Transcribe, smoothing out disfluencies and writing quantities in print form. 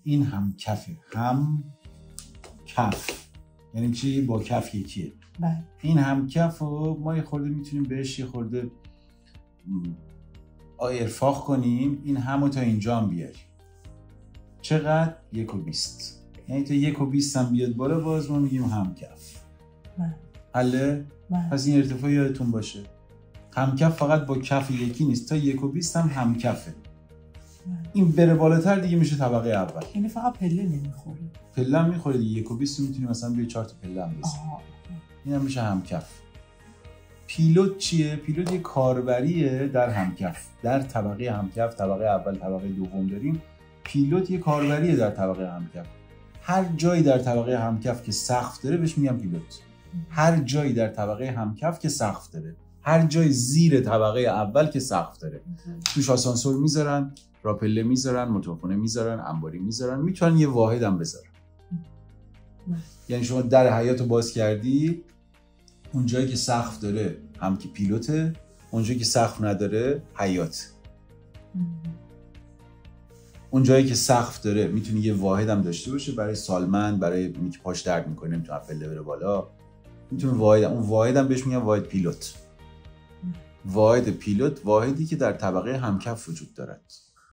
این هم کفه. هم کف یعنی چی؟ با کف یکیه. بله. این هم کف رو ما یه خورده میتونیم بهش یه خورده ارفاق کنیم. این همو تا اینجا هم بیاریم. چقدر؟ 1.20. یعنی تا 1.20 هم بیاد بالا باز ما میگیم هم کف. بله. حله؟ بله. پس این ارتفاع یادتون باشه. هم کف فقط با کف یکی نیست، تا 1.20 هم کفه. این بره بالاتر دیگه میشه طبقه اول. یعنی فقط پله نمیخوره. پله هم میخوره دیگه. 1.20 میتونی مثلا بیا 4 تا پله هم بزنی. این هم میشه هم کف. پیلوت چیه؟ پیلوت یه کاربریه در هم کف. در طبقه هم کف، طبقه اول، طبقه دوم داریم. پیلوت یه کاربریه در طبقه هم کف. هر جایی در طبقه هم کف که سقف داره بهش میگن پیلوت. هر جایی در طبقه هم کف که سقف داره. هر جای زیر طبقه اول که سقف داره. توش آسانسور میذارن، راپله میذارن، موتورخونه میذارن، انباری میذارن، میتونن یه واحد هم بذارن. یعنی شما در حیاط رو باز کردی، اون جایی که سقف داره هم که پیلوته، اون جایی که سقف نداره حیاط. اون جایی که سقف داره میتونه یه واحد هم داشته باشه برای سالمند، برای اونی که پاش درد میکنه نمیتونه پله بره بالا، میتونه واحد. اون واحد هم بهش میگن واحد پیلوت. واحد پیلوت واحدی که در طبقه همکف وجود دارد.